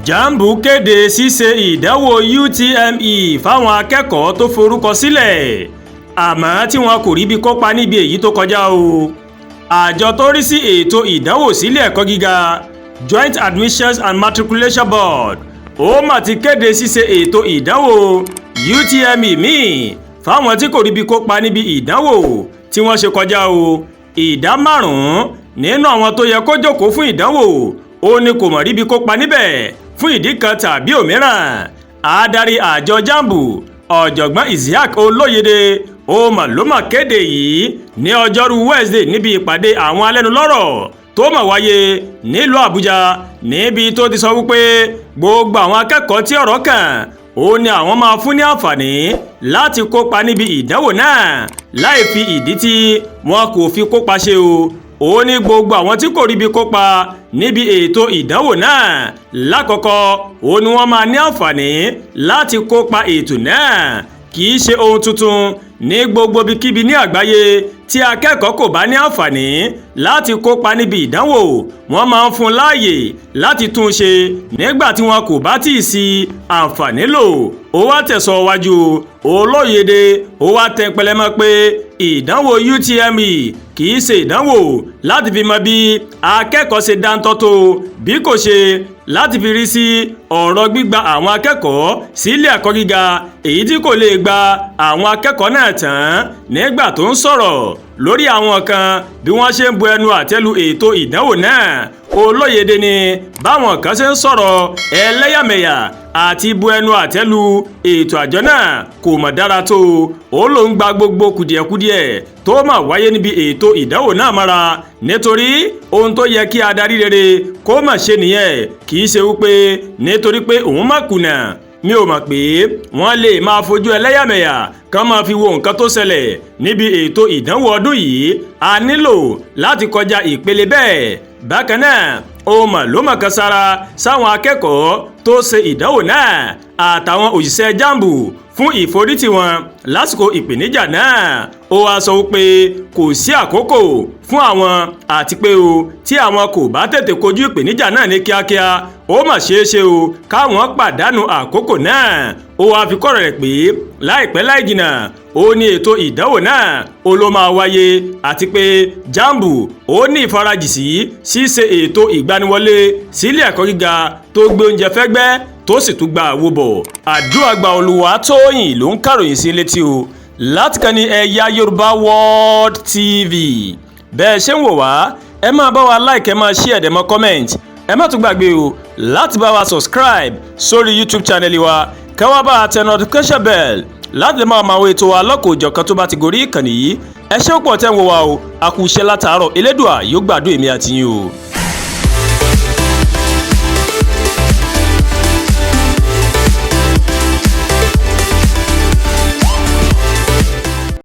Jambu kéde ṣíṣe ìdánwò UTME fáwọn akẹ́kọ̀ọ́ tó forúkọ sílẹ̀ àmọ́ tí wọn kò ríbi kópa níbi èyí tó kọjá o. Àjọ tó rí sí ètò ìdánwò sílé ẹ̀kọ́ gíga Joint Admissions and Matriculation Board ó mà ti kéde ṣíṣe ètò ìdánwò UTME míì fáwọn tí kò ríbi kópa níbi ìdánwò tí wọ́n ṣe kọjá o. Ìdá 5 nínú àwọn tó yẹ kó jókòó fún ìdánwò ó ní kò mọ̀ ríbi kópa níbẹ̀ fún ìdí kan tàbí òmíràn. Adarí àjọ Jambu ọ̀jọ̀gbọ́n Isiaq Olóyèdè ó mà ló mà kéde yìí ní ọjọ́rú Wednesday níbi ìpàdé àwọn alẹ́nulọ́rọ̀ tó mà wáyé nílùú Àbújá níbi tó ti sọ wípé gbogbo àwọn akẹ́kọ̀ọ́ tí ọ̀rọ̀ kàn ó ní àwọn máa fún ní àǹfààní láti kópa níbi ìdánwò náà láì fi ìdí tí wọn kò fi kópa ṣe o. Ó ní gbogbo àwọn tí kò ríbi kópa níbi ètò ìdánwò náà lákọ̀ọ́kọ́ ó ní wọ́n máa ní àǹfààní láti kópa ètò náà. Kì í ṣe ohun tuntun ní gbogbo ibikíbi ní àgbáyé tí akẹ́kọ̀ọ́ kò bá ní àǹfààní láti kópa níbi ìdánwò wọ́n máa ń fún láàyè láti tún un ṣe nígbà tí wọn kò bá tíì sí àǹfààní lò. Ó wá tẹ̀sọ̀ wájú Olóyèdè ó wá tẹpẹlẹ mọ́ pé ìdánwò UTME kì í ṣe ìdánwò láti fi mọ bí akẹ́kọ̀ọ́ ṣe dáńtọ́ tó bí kò ṣe láti fi rí sí ọ̀rọ̀ gbígba àwọn akẹ́kọ̀ọ́ sílé ẹ̀kọ́ gíga èyí tí kò lè gba àwọn akẹ́kọ̀ọ́ náà tán. Nígbà tó ń sọ̀rọ̀ lórí àwọn kan bí wọ́n ṣe ń bu ẹnu àtẹ́lu ètò ìdánwò náà, Olóyèdè ní báwọn kan ṣe ń sọ̀rọ̀ ẹlẹ́yàmẹ̀yà àti bu ẹnu àtẹ́lu ètò àjọ náà kò mọ̀ dára tó. Ó ló ń gba gbogbo kùdìẹ̀kudiẹ̀ tó máa wáyé níbi ètò ìdánwò náà mọ́ra nítorí ohun tó yẹ kí adarí rere kó mà ṣe nìyẹn, kì í ṣe wípé nítorí pé òun má kùnà. Mi ò mọ̀ pé wọ́n lè máa fojú ẹlẹ́yàmẹ̀yà kán máa fi wo nǹkan tó ṣẹlẹ̀ níbi ètò ìdánwò ọdún yìí. A nílò láti kọjá ìpele bẹ́ẹ̀. Bákan náà ó mà ló mà kan sára sáwọn akẹ́kọ̀ọ́ tó ṣe ìdánwò náà àtàwọn òṣìṣẹ́ Jambu fún ìforítì wọn lásìkò ìpèníjà náà. Ó wá sọ wípé kò sí àkókò fún àwọn àti pé o tí àwọn kò bá tètè kojú ìpèníjà náà ní kíákíá ó mà ṣeé ṣe o káwọn pàdánù àkókò náà. Ó wá fi kọ́rọ̀ rẹ̀ pé láìpẹ́ láì jìnnà ó ní ètò ìdánwò náà ó ló máa wáyé àti pé Jambu ó ní ìfarajì sí ṣíṣe ètò ìgbaniwọlé sílé ẹ̀kọ́ gíga tó gbé oúnjẹ fẹ́gbẹ́ tó sì tún gba àwo bọ̀. Àdúràgbà Olúwatóyìn ló ń kàròyìn sí létí o láti kàn ní Ẹ̀yà Yorùbá World TV. Bẹ́ẹ̀ ṣe ń wò wá ẹ máa bá wa like ẹ máa share ẹ dẹ̀ máa comment. Ẹ má tún gbàgbé o láti bá wa subscribe sórí YouTube channel wa ká wá bá tẹ notification bell láti lè máa wo ètò wa lọ́kọ̀ọ́jọ̀kan tó bá ti gorí ìkànnì yìí. Ẹ ṣé púpọ̀ tẹ́ ń wò wá o, a kú iṣẹ́ látàárọ̀, Elédùà yóò gbàdúrà èmi àti yín o.